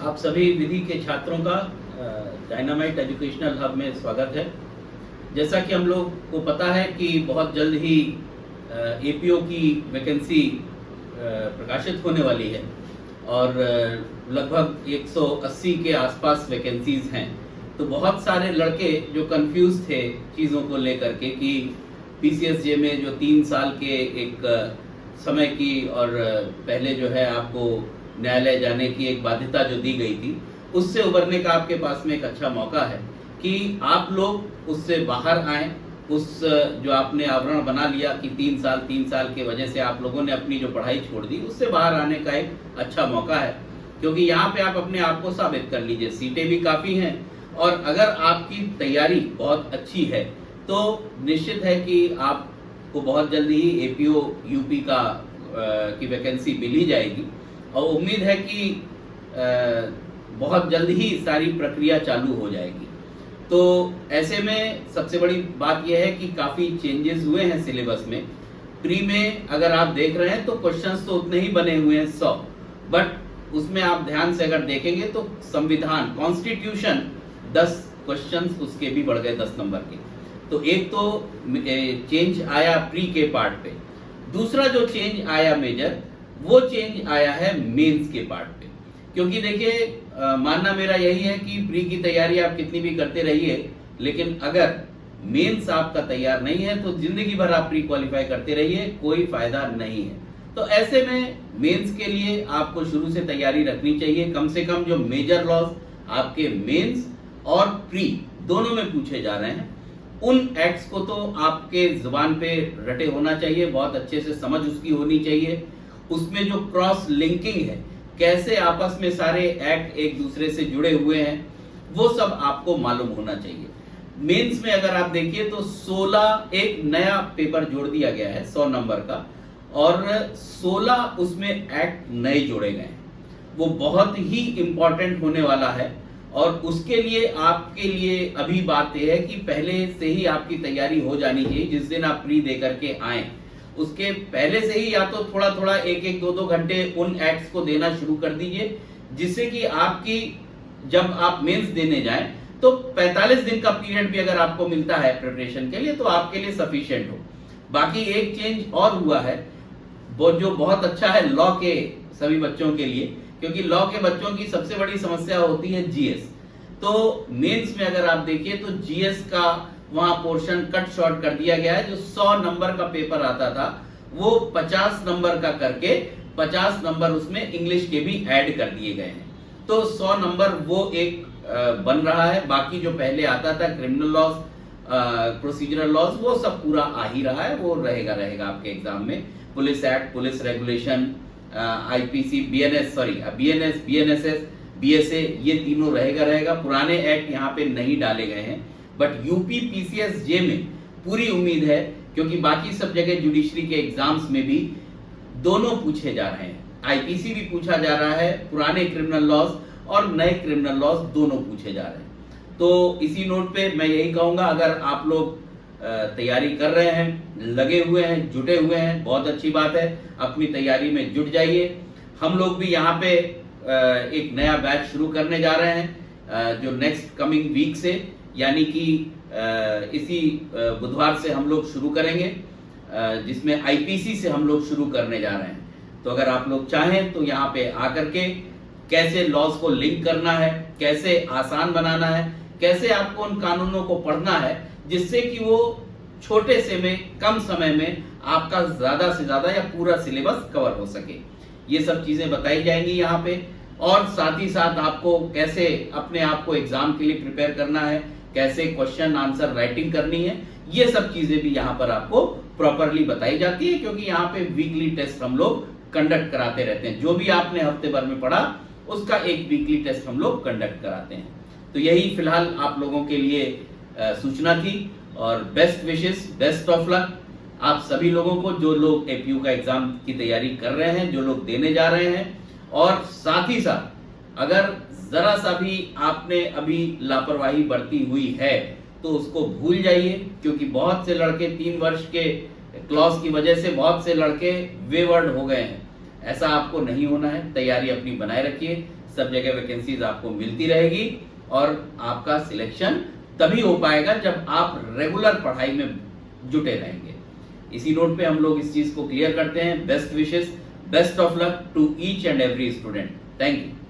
आप सभी विधि के छात्रों का डायनामाइट एजुकेशनल हब में स्वागत है। जैसा कि हम लोग को पता है कि बहुत जल्द ही एपीओ की वैकेंसी प्रकाशित होने वाली है और लगभग 180 के आसपास वैकेंसीज हैं। तो बहुत सारे लड़के जो कंफ्यूज थे चीज़ों को लेकर के कि पीसीएसजे में जो 3 साल के एक समय की और पहले जो है आपको न्यायालय जाने की एक बाध्यता जो दी गई थी, उससे उबरने का आपके पास में एक अच्छा मौका है कि आप लोग उससे बाहर आएं। उस जो आपने आवरण बना लिया कि 3 साल के वजह से आप लोगों ने अपनी जो पढ़ाई छोड़ दी, उससे बाहर आने का एक अच्छा मौका है, क्योंकि यहाँ पे आप अपने आप को साबित कर लीजिए। सीटें भी काफ़ी हैं और अगर आपकी तैयारी बहुत अच्छी है तो निश्चित है कि आपको बहुत जल्दी ही एपीओ यूपी की वैकेंसी मिल ही जाएगी और उम्मीद है कि बहुत जल्द ही सारी प्रक्रिया चालू हो जाएगी। तो ऐसे में सबसे बड़ी बात यह है कि काफ़ी चेंजेस हुए हैं सिलेबस में। प्री में अगर आप देख रहे हैं तो क्वेश्चंस तो उतने ही बने हुए हैं 100, बट उसमें आप ध्यान से अगर देखेंगे तो संविधान कॉन्स्टिट्यूशन 10 क्वेश्चंस उसके भी बढ़ गए 10 नंबर के। तो एक तो चेंज आया प्री के पार्ट पे। दूसरा जो चेंज आया मेजर, वो चेंज आया है मेंस के पार्ट पे। क्योंकि देखिए मानना मेरा यही है कि प्री की तैयारी आप कितनी भी करते रहिए, लेकिन अगर मेंस आपका तैयार नहीं है तो जिंदगी भर आप प्री क्वालिफाई करते रहिए, कोई फायदा नहीं है। तो ऐसे में मेंस के लिए आपको शुरू से तैयारी रखनी चाहिए। कम से कम जो मेजर लॉज आपके मेंस और प्री दोनों में पूछे जा रहे हैं, उन एक्ट्स को तो आपके जुबान पे रटे होना चाहिए, बहुत अच्छे से समझ उसकी होनी चाहिए। उसमें जो क्रॉस लिंकिंग है, कैसे आपस में सारे एक्ट एक दूसरे से जुड़े हुए हैं, वो सब आपको मालूम होना चाहिए। मेंस में अगर आप देखिए तो 16 एक नया पेपर जोड़ दिया गया है 100 नंबर का, और 16 उसमें एक्ट नए जोड़े गए हैं। वो बहुत ही इंपॉर्टेंट होने वाला है और उसके लिए आपके लिए अभी बात यह है कि पहले से ही आपकी तैयारी हो जानी चाहिए। जिस दिन आप प्री दे करके आए उसके पहले से ही या तो थोड़ा थोड़ा 1-1, 2-2 घंटे उन एक्ट्स को देना शुरू कर दीजिए, जिससे कि आपकी जब आप मेंस देने जाएं तो 45 दिन का पीरियड भी अगर आपको मिलता है प्रिपरेशन के लिए तो आपके लिए सफिशिएंट हो। बाकी एक चेंज और हुआ है वो जो बहुत अच्छा है लॉ के सभी बच्चों के लिए, क्योंकि लॉ के बच्चों की सबसे बड़ी समस्या होती है जीएस। तो मेंस में अगर आप देखिए तो जीएस का वहां पोर्शन कट शॉर्ट कर दिया गया है। जो 100 नंबर का पेपर आता था वो 50 नंबर का करके 50 नंबर उसमें इंग्लिश के भी ऐड कर दिए गए हैं। तो 100 नंबर वो एक बन रहा है। बाकी जो पहले आता था क्रिमिनल लॉज, प्रोसीजरल लॉज, वो सब पूरा आ ही रहा है, वो रहेगा आपके एग्जाम में। Police act, police regulation, IPC, BNS, BNSS, BSA, ये तीनों रहेगा। पुराने एक्ट यहाँ पे नहीं डाले गए हैं, बट यूपी पीसीएसजे में पूरी उम्मीद है, क्योंकि बाकी सब जगह जुडिशरी के एग्जाम्स में भी दोनों पूछे जा रहे हैं। आईपीसी भी पूछा जा रहा है, पुराने क्रिमिनल लॉज और नए क्रिमिनल लॉज दोनों पूछे जा रहे हैं। तो इसी नोट पे मैं यही कहूंगा, अगर आप लोग तैयारी कर रहे हैं, लगे हुए हैं, जुटे हुए हैं, बहुत अच्छी बात है, अपनी तैयारी में जुट जाइए। हम लोग भी यहाँ पे एक नया बैच शुरू करने जा रहे हैं जो नेक्स्ट कमिंग वीक से, यानी कि इसी बुधवार से हम लोग शुरू करेंगे, जिसमें आईपीसी से हम लोग शुरू करने जा रहे हैं। तो अगर आप लोग चाहें तो यहाँ पे आकर के कैसे लॉज को लिंक करना है, कैसे आसान बनाना है, कैसे आपको उन कानूनों को पढ़ना है, जिससे कि वो छोटे से में कम समय में आपका ज्यादा से ज्यादा या पूरा सिलेबस कवर हो सके, ये सब चीजें बताई जाएंगी यहाँ पे। और साथ ही साथ आपको कैसे अपने आप को एग्जाम के लिए प्रिपेयर करना है, कैसे क्वेश्चन आंसर राइटिंग करनी है, ये सब चीजें भी यहाँ पर आपको प्रॉपरली बताई जाती है, क्योंकि यहाँ पे वीकली टेस्ट हम लोग कंडक्ट कराते रहते हैं। जो भी आपने हफ्ते भर में पढ़ा उसका एक वीकली टेस्ट हम लोग कंडक्ट कराते हैं। तो यही फिलहाल आप लोगों के लिए सूचना थी, और best wishes, best of luck आप सभी लोगों को, जो लोग एपीयू का एग्जाम की तैयारी कर रहे हैं, जो लोग देने जा रहे हैं। और साथ ही साथ अगर जरा सा भी आपने अभी लापरवाही बरती हुई है तो उसको भूल जाइए, क्योंकि बहुत से लड़के 3 वर्ष के क्लॉज की वजह से बहुत से लड़के वेवर्ड हो गए हैं। ऐसा आपको नहीं होना है। तैयारी अपनी बनाए रखिए, सब जगह वैकेंसीज आपको मिलती रहेगी और आपका सिलेक्शन तभी हो पाएगा जब आप रेगुलर पढ़ाई में जुटे रहेंगे। इसी नोट पे हम लोग इस चीज को क्लियर करते हैं। Best wishes, best of luck to each and every student. Thank you.